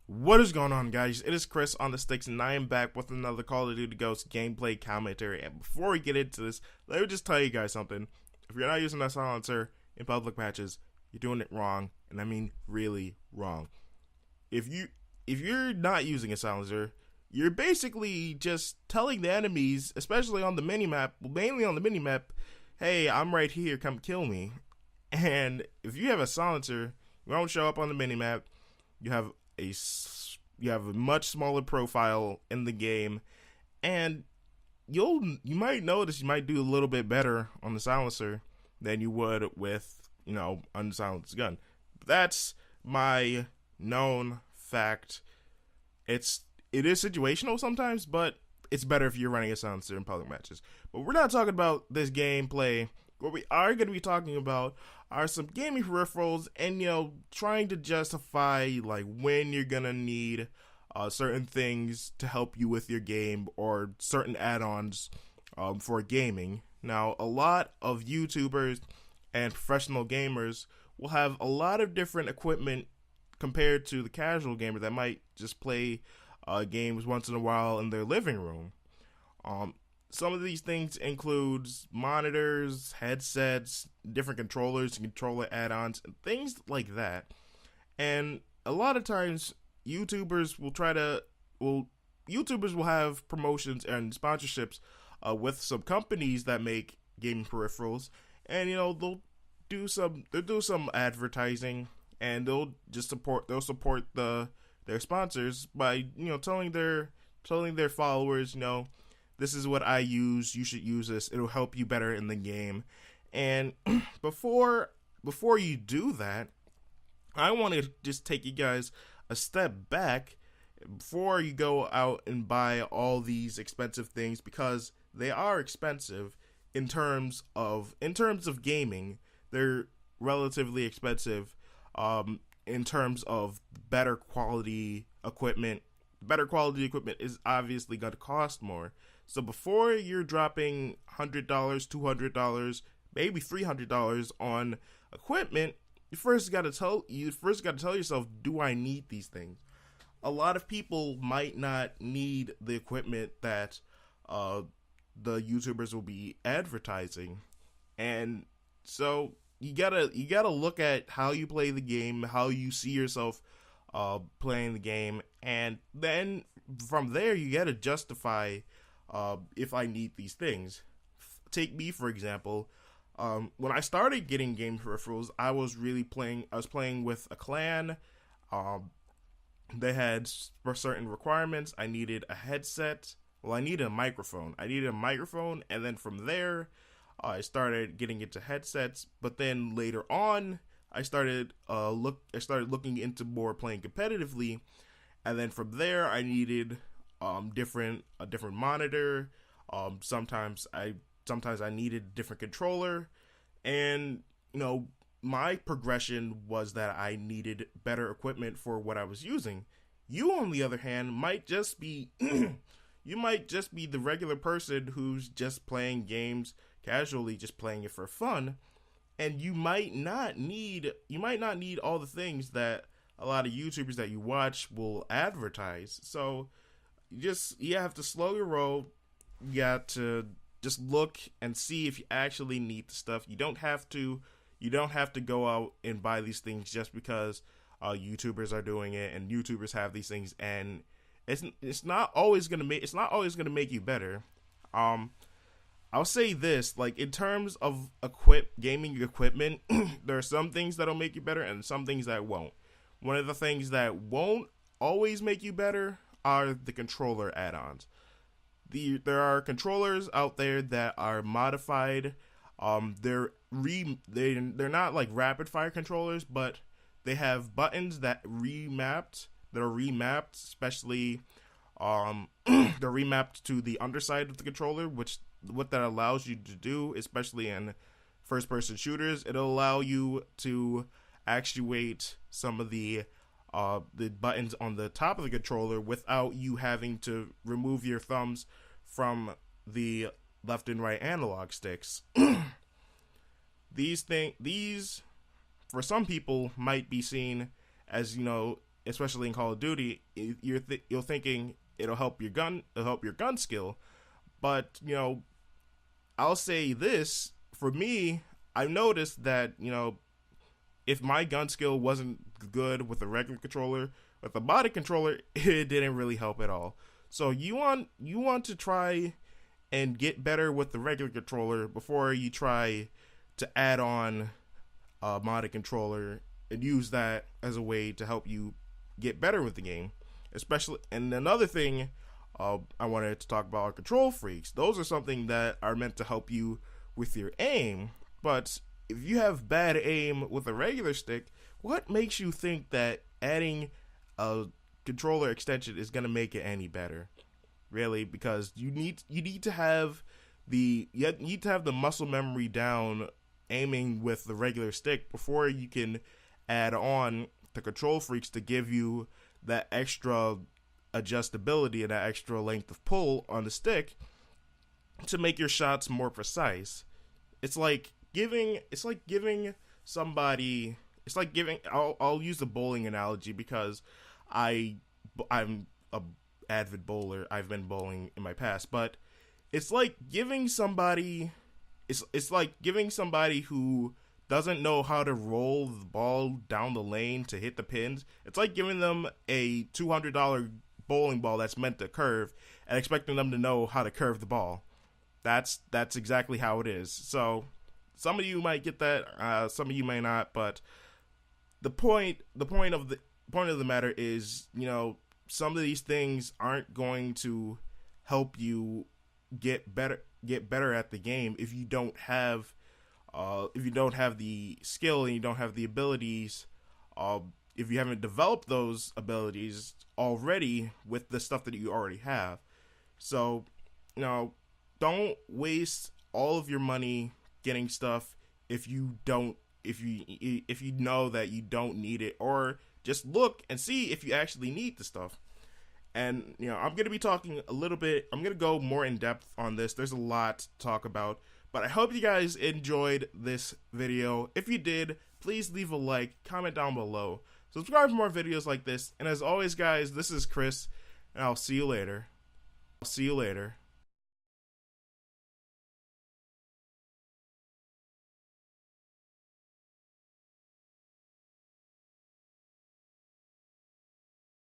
What is going on, guys? It is Chris on the sticks, and I am back with another Call of Duty Ghosts gameplay commentary. And before we get into this, let me just tell you guys something. If you're not using a silencer in public matches, you're doing it wrong, and I mean really wrong. If you're not using a silencer, you're basically just telling the enemies, especially on the minimap, mainly on the minimap, hey, I'm right here, come kill me. And if you have a silencer, you won't show up on the minimap. You have a much smaller profile in the game, and you might notice you might do a little bit better on the silencer than you would with unsilenced gun. That's my known fact. It is situational sometimes, but it's better if you're running a silencer in public matches. But we're not talking about this gameplay. What we are going to be talking about are some gaming peripherals and, trying to justify, like, when you're going to need certain things to help you with your game or certain add-ons for gaming. Now, a lot of YouTubers and professional gamers will have a lot of different equipment compared to the casual gamer that might just play games once in a while in their living room. Some of these things include monitors, headsets, different controllers, controller add-ons, and things like that. And a lot of times, YouTubers will have promotions and sponsorships with some companies that make gaming peripherals, and they'll do some advertising, and they'll support their sponsors by telling their followers, this is what I use. You should use this. It'll help you better in the game. And before you do that, I want to just take you guys a step back before you go out and buy all these expensive things, because they are expensive in terms of gaming. They're relatively expensive in terms of better quality equipment. Better quality equipment is obviously going to cost more. So before you're dropping $100, $200, maybe $300 on equipment, you first got to tell yourself, do I need these things? A lot of people might not need the equipment that the YouTubers will be advertising, and so you gotta look at how you play the game, how you see yourself playing the game, and then from there you gotta justify if I need these things. Take me for example. When I started getting game peripherals, I was playing with a clan. They had certain requirements. I needed a headset. Well, I needed a microphone. And then from there, I started getting into headsets. But then later on, I started looking into more playing competitively, and then from there, I needed a different monitor. Sometimes I needed a different controller, and my progression was that I needed better equipment for what I was using. You, on the other hand, might just be the regular person who's just playing games casually, just playing it for fun, and you might not need all the things that a lot of YouTubers that you watch will advertise. So you have to slow your roll. You got to just look and see if you actually need the stuff. You don't have to go out and buy these things just because YouTubers are doing it and YouTubers have these things, and it's not always gonna make you better. I'll say this, like, in terms of gaming equipment, there are some things that'll make you better and some things that won't. One of the things that won't always make you better are the controller add-ons. There are controllers out there that are modified. They're not like rapid fire controllers, but they have buttons that are remapped, especially they're remapped to the underside of the controller, which what that allows you to do, especially in first person shooters, it'll allow you to actuate some of the buttons on the top of the controller without you having to remove your thumbs from the left and right analog sticks. These for some people might be seen as especially in Call of Duty, you're thinking it'll help your gun skill, but I'll say this, for me, I noticed that if my gun skill wasn't good with a regular controller, with a modded controller, it didn't really help at all. So you want to try and get better with the regular controller before you try to add on a modded controller and use that as a way to help you get better with the game. Especially, and another thing I wanted to talk about are control freaks. Those are something that are meant to help you with your aim, but if you have bad aim with a regular stick, what makes you think that adding a controller extension is going to make it any better? Really, because you need to have the muscle memory down aiming with the regular stick before you can add on the control freaks to give you that extra adjustability and that extra length of pull on the stick to make your shots more precise. It's like giving somebody, I'll use the bowling analogy because I'm a avid bowler. I've been bowling in my past, but it's like giving somebody who doesn't know how to roll the ball down the lane to hit the pins. It's like giving them a $200 bowling ball that's meant to curve and expecting them to know how to curve the ball. That's exactly how it is. So some of you might get that, some of you may not, but the point of the matter is, some of these things aren't going to help you get better at the game if you don't have the skill and you don't have the abilities. If you haven't developed those abilities already with the stuff that you already have. So, don't waste all of your money getting stuff if you know that you don't need it, or just look and see if you actually need the stuff. And I'm going to be talking a little bit, I'm going to go more in depth on this. There's a lot to talk about, but I hope you guys enjoyed this video. If you did, please leave a like, comment down below, subscribe for more videos like this, and as always guys, this is Chris, and I'll see you later.